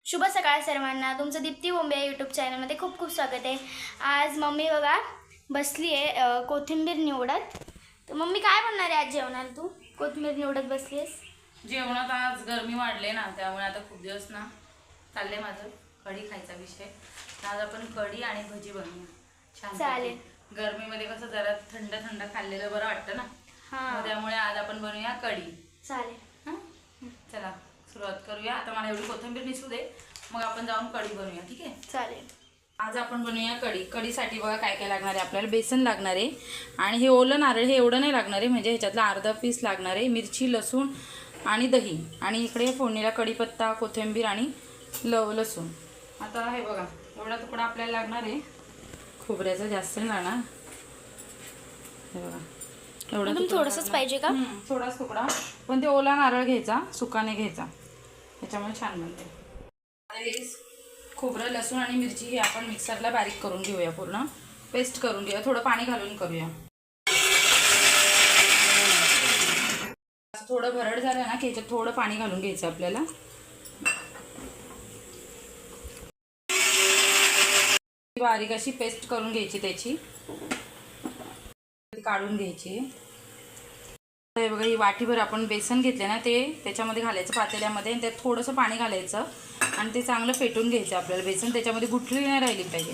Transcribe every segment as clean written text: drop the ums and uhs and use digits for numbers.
शुभ सकाळ सर्वांना. तुमचं दीप्ती बोंबे या यूट्यूब चॅनलमध्ये खूप खूप स्वागत आहे. आज मम्मी बघा बसली आहे कोथिंबीर निवडत. तर मम्मी काय बनणार आहे आज जेवणाला? तू कोथिंबीर निवडत बसली आहेस. जेवणात आज गरमी वाढले ना, त्यामुळे आता खूप दिवस ना चाललंय माझं कढी खायचा विषय. आज आपण कढी आणि भजी बनवूया. छान चालेल. गरमीमध्ये कसं जरा थंड थंड खाल्लेलं बरं वाटतं ना. हां त्यामुळे आज आपण बनवूया कढी. चालेल. हां चला सुरुवात करूया. आता मला एवढी कोथिंबीर निसू दे, मग आपण जाऊन कढी बनवूया. ठीक आहे चालेल. आज आपण बनवूया कढी. कढीसाठी बघा काय काय लागणार आहे आपल्याला. बेसन लागणार आहे आणि हे ओलं नारळ हे एवढं नाही लागणार आहे, म्हणजे ह्याच्यातला अर्धा पीस लागणार आहे. मिरची, लसूण आणि दही, आणि इकडे फोडणीला कढीपत्ता, कोथिंबीर आणि लसूण. आता हे बघा एवढा तुकडा आपल्याला लागणार आहे. खोबऱ्याचा जास्त नाही लागणार. हे बघा एवढं थोडंसंच पाहिजे का? थोडाच तुकडा, पण ते ओला नारळ घ्यायचा, सुकाने घ्यायचा, त्याच्यामुळे छान बनते. हे खोबरं, लसूण आणि मिरची हे आपण मिक्सरला बारीक करून घेऊया, पूर्ण पेस्ट करून घेऊया. थोडं पाणी घालून करूया. थोडं भरड झालं ना की ह्याच्यात थोडं पाणी घालून घ्यायचं आपल्याला. बारीक अशी पेस्ट करून घ्यायची, त्याची काढून घ्यायची. हे बघा ही वाटीभर आपण बेसन घेतले ना, ते त्याच्यामध्ये घालायचं पातेल्यामध्ये, आणि त्यात थोडंसं पाणी घालायचं आणि ते चांगलं फेटून घ्यायचं आपल्याला. बेसन त्याच्यामध्ये गुठळी नाही राहिली पाहिजे,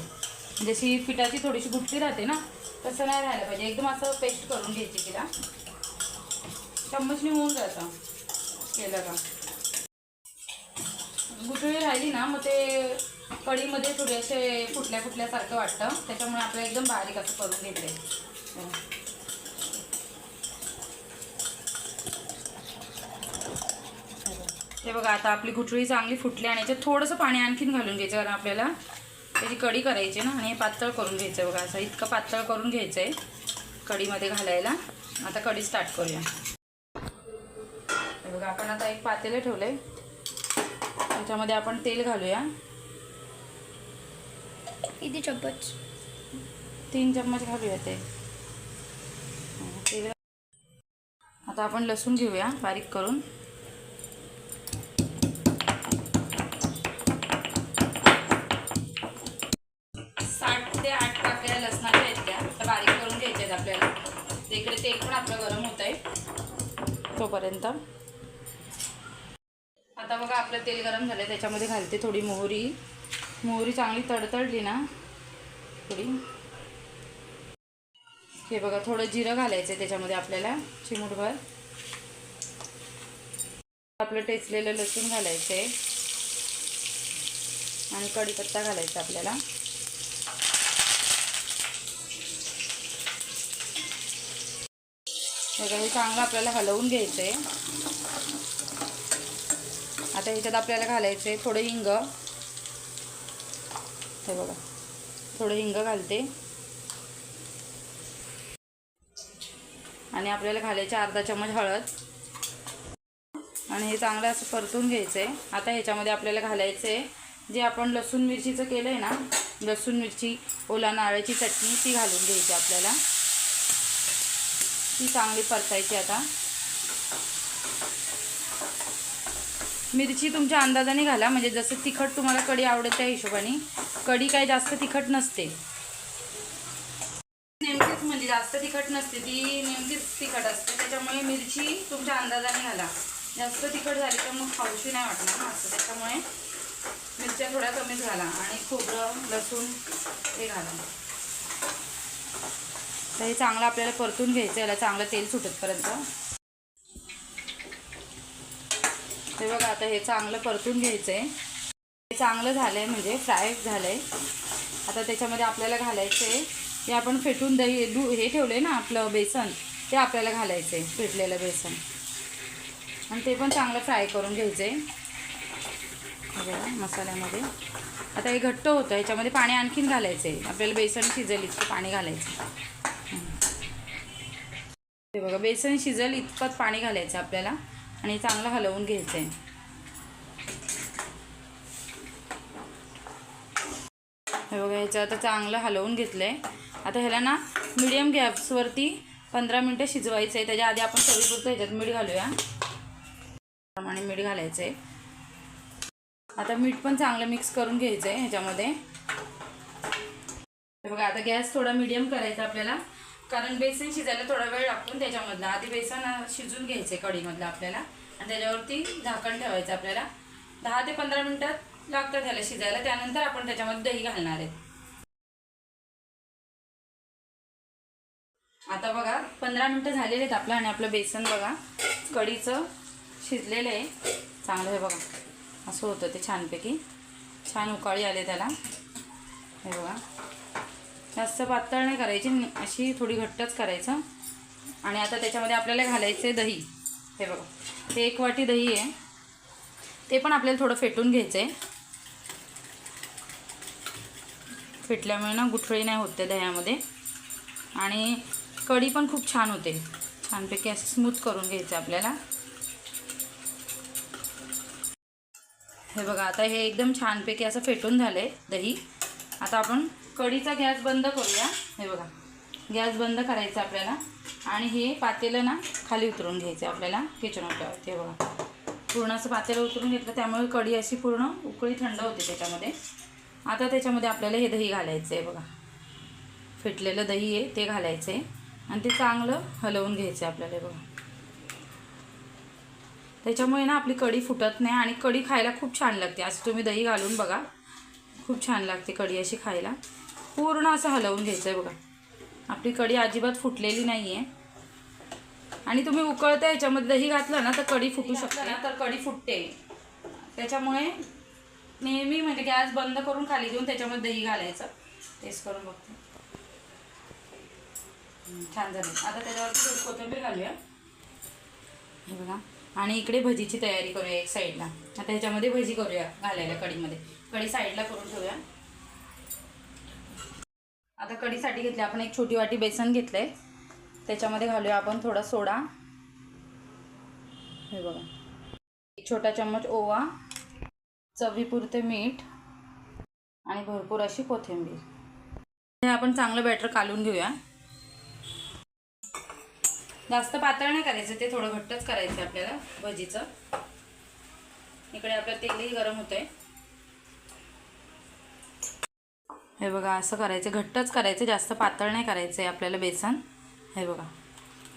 जशी पिठाची थोडीशी गुठळी राहते ना, तसं नाही राहायला पाहिजे. एकदम असं पेस्ट करून घ्यायची. तिला चम्मचने होऊन जातं केलं का. गुठळी राहिली ना मग ते कढीमध्ये थोडे असे फुटल्यासारखं वाटतं, त्याच्यामुळे आपल्याला एकदम बारीक असं करून घ्यायचं. हे बघा आता आपली गुठळी चांगली फुटली, आणि याच्यात थोडंसं पाणी आणखीन घालून घ्यायचं, कारण आपल्याला त्याची कढी करायची ना. आणि हे पातळ करून घ्यायचं. बघा असं इतकं पातळ करून घ्यायचं आहे कढीमध्ये घालायला. आता कढी स्टार्ट करूया. हे बघा आपण आता एक पातेलं ठेवलं आहे, त्याच्यामध्ये आपण तेल घालूया. किती चम्मच? 3 चम्मच घालूया ते तेल. आता आपण लसूण घेऊया बारीक करून. 7 ते 8 पाकळ्या लसणाच्या आहेत त्या, तर बारीक करून घ्यायच्या आहेत आपल्याला. तिकडे तेल पण आपलं गरम होत आहे तोपर्यंत. आता बघा आपलं तेल गरम झालं, त्याच्यामध्ये घालते थोडी मोहरी. मोहरी चांगली तडतडली ना थोडी, हे बघा थोडं जिरं घालायचं आहे त्याच्यामध्ये आपल्याला, चिमूटभर. आपलं टेचलेलं लसूण घालायचं आहे आणि कढीपत्ता घालायचा आपल्याला. बघा हे चांगलं आपल्याला हलवून घ्यायचं आहे. आता ह्याच्यात आपल्याला घालायचं आहे थोडं हिंग. हे बघा थोडं हिंग घालते, आणि आपल्याला घालायचे अर्धा चम्मच हळद, आणि हे चांगलं असं परतून घ्यायचं आहे. आता ह्याच्यामध्ये आपल्याला घालायचं आहे जे आपण लसूण मिरचीचं केलं आहे ना, लसूण मिरची ओला नारळाची चटणी, ती घालून घ्यायची आपल्याला. ती चांगली परतायची. आता मिरची तुमच्या अंदाजाने घाला, म्हणजे जसं तिखट तुम्हाला कढी आवडत त्या हिशोबाने. कढी काही जास्त तिखट नसते, नेमकीच म्हणजे जास्त तिखट नसते ती, नेमकीच तिखट असते. त्याच्यामुळे मिरची तुमच्या अंदाजाने घाला. जास्त तिखट झाली तर मग खाऊशी नाही वाटणार ना असं, त्याच्यामुळे मिरच्या थोड्या कमीच घाला. आणि खोबरं, लसूण हे घाला. तर हे चांगलं आपल्याला परतून घ्यायचं, याला चांगलं तेल सुटेपर्यंत. हे बघा आता हे चांगलं परतून घ्यायचं आहे. हे चांगलं झालं आहे, म्हणजे फ्राय झालं आहे. आता त्याच्यामध्ये आपल्याला घालायचं आहे हे आपण फेटून दही हे ठेवलं आहे ना आपलं बेसन, ते आपल्याला घालायचं आहे, फेटलेलं बेसन, आणि ते पण चांगलं फ्राय करून घ्यायचं आहे बघा मसाल्यामध्ये. आता हे घट्ट होतं, ह्याच्यामध्ये पाणी आणखीन घालायचं आहे आपल्याला. बेसन शिजेल इतकं पाणी घालायचं. हे बघा बेसन शिजेल इतकंच पाणी घालायचं आपल्याला, आणि चांगलं हलवून घ्यायचं आहे. हे बघा ह्याचं आता चांगलं हलवून घेतलं आहे. आता ह्याला ना मीडियम गॅसवरती 15 मिनटं शिजवायचं आहे. त्याच्या आधी आपण चवीपुरतं ह्याच्यात मीठ घालूया, आणि मीठ घालायचं आहे. आता मीठ पण चांगलं मिक्स करून घ्यायचं आहे ह्याच्यामध्ये. हे बघा आता गॅस थोडा मीडियम करायचा आपल्याला, कारण बेसन शिजायला थोडा वेळ लागतो त्याच्यामधला. आधी बेसन शिजून घ्यायचं कढीमधलं आपल्याला आणि त्याच्यावरती झाकण ठेवायचं आपल्याला. 10 ते 15 मिनटात लागतं त्याला शिजायला. त्यानंतर आपण त्याच्यामध्ये दही घालणार आहे. आता बघा 15 मिनटं झालेले आहेत आपलं आणि आपलं बेसन बघा कढीचं शिजलेलं आहे चांगलं. हे बघा असं होतं ते छानपैकी, छान उकाळी आले त्याला. हे बघा जास्त पातळ नाही करायची, अशी थोडी घट्टच करायचं. आणि आता त्याच्यामध्ये आपल्याला घालायचं आहे दही. हे बघा ते 1 वाटी दही आहे, ते पण आपल्याला थोडं फेटून घ्यायचं आहे. फेटल्यामुळे ना गुठळी नाही होत त्या दह्यामध्ये आणि कढी पण खूप छान होते. छानपैकी असं स्मूथ करून घ्यायचं आपल्याला. हे बघा आता हे एकदम छानपैकी असं फेटून झालं आहे दही. आता आपण कढीचा गॅस बंद करूया. हे बघा गॅस बंद करायचा आपल्याला आणि हे पातेलं ना खाली उतरून घ्यायचं आपल्याला किचन ओट्यावरती. हे बघा पूर्ण असं पातेलं उतरून घेतलं, त्यामुळे कढी अशी पूर्ण उकळी थंड होते त्याच्यामध्ये. आता त्याच्यामध्ये आपल्याला हे दही घालायचं आहे. बघा फेटलेलं दही आहे ते घालायचं आहे आणि ते चांगलं हलवून घ्यायचं आहे आपल्याला. बघा त्याच्यामुळे ना आपली कढी फुटत नाही आणि कढी खायला खूप छान लागते. असं तुम्ही दही घालून बघा, खूप छान लागते कढी अशी खायला. पूर्ण असं हलवून घ्यायचं आहे. बघा आपली कढी अजिबात फुटलेली नाही आहे. आणि तुम्ही उकळता याच्यामध्ये दही घातलं ना तर कढी फुटू शकते ना, तर कढी फुटते. त्याच्यामुळे नेहमी म्हणजे गॅस बंद करून खाली घेऊन त्याच्यामध्ये दही घालायचं. टेस्ट करून बघते, छान झालं. आता त्याच्यावरती कोथिंबीर घालूया. हे बघा आणि इकडे भजीची तयारी करूया एक साईडला. आता ह्याच्यामध्ये भजी करूया घालायला कढीमध्ये. कढी साईडला करून ठेवूया. आता कढीसाठी घेतले आपण 1 छोटी वाटी बेसन घेतलं आहे, त्याच्यामध्ये घालूया आपण थोडा सोडा. हे बघा 1 छोटा चम्मच ओवा, चवीपुरते मीठ आणि भरपूर अशी कोथिंबीर. हे आपण चांगलं बॅटर कालून घेऊया. जास्त पातळ नाही करायचं, ते थोडं घट्टच करायचं आपल्याला भजीचं. इकडे आपलं तेलही गरम होतंय. हे बघा असं करायचं, घट्टच करायचं, जास्त पातळ नाही करायचं आहे आपल्याला बेसन. हे बघा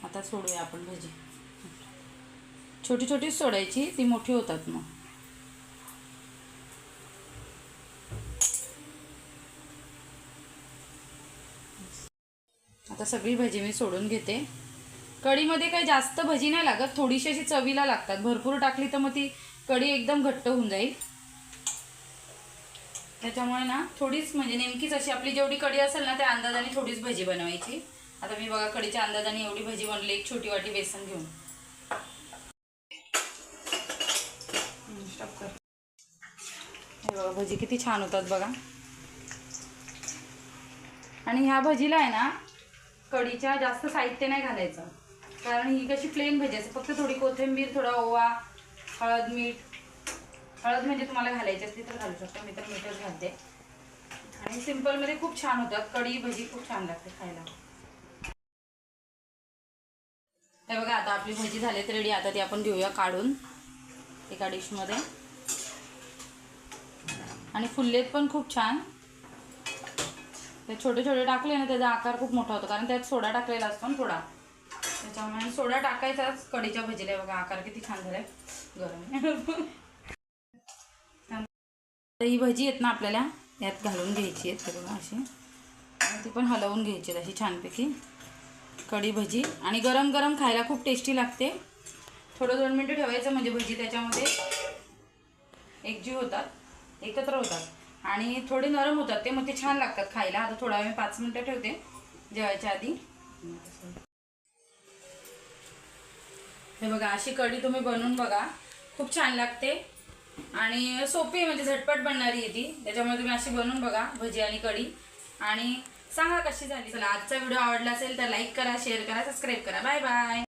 आता सोडूया आपण भजी. छोटी छोटीच सोडायची, ती मोठी होतात मग. आता सगळी भजी मी सोडून घेते. कढीमध्ये काही जास्त भजी नाही लागत, थोडीशी अशी चवीला लागतात. भरपूर टाकली तर मग ती कढी एकदम घट्ट होऊन जाईल. त्याच्यामुळे ना थोडीच म्हणजे नेमकीच अशी आपली जेवढी कढी असेल ना त्या अंदाजाने थोडीच भजी बनवायची. आता मी बघा कढीच्या अंदाजाने एवढी भजी बनवली 1 छोटी वाटी बेसन घेऊन. हे बघा भजी किती छान होतात बघा. आणि ह्या भजीला आहे ना कढीच्या जास्त साहित्य नाही घालायचं, कारण ही कशी प्लेन भजी असते. फक्त थोडी कोथिंबीर, थोडा ओवा, हळद, मीठ. हळद म्हणजे तुम्हाला घालायची असली तर घालू शकता, मी तर मीठच घालते. आणि सिंपलमध्ये खूप छान होतात. कढी भजी खूप छान लागते खायला. हे बघा आता आपली भजी झालीत रेडी. आता ती आपण घेऊया काढून एका डिशमध्ये. आणि फुललेत पण खूप छान. ते छोटे छोटे टाकले ना त्याचा आकार खूप मोठा होतो, कारण त्यात सोडा टाकलेला असतो ना थोडा, त्याच्यामुळे सोडा टाकायचाच कढीच्या भजीला. बघा आकार किती छान झालाय, गरम. ही भजी आहेत ना आपल्याला यात घालून घ्यायची आहेत. बघा अशी, आणि ती पण हलवून घ्यायची अशी छानपैकी कढी भजी. आणि गरम गरम खायला खूप टेस्टी लागते. थोडं 2 मिनटं ठेवायचं म्हणजे भजी त्याच्यामध्ये एकजीव होतात, एकत्र होतात आणि थोडे नरम होतात ते, मग ते छान लागतात खायला. आता थोडा वेळ 5 मिनटं ठेवते जेवायच्या आधी. हे बघा अशी कढी तुम्ही बनवून बघा, खूप छान लागते आणि सोपी म्हणजे झटपट बनणारी आहे ती. त्याच्यामुळे तुम्ही अशी बनवून बघा भजी आणि कढी आणि सांगा कशी झाली. चला आजचा व्हिडिओ आवडला असेल तर लाईक करा, शेअर करा, सबस्क्राईब करा. Bye bye.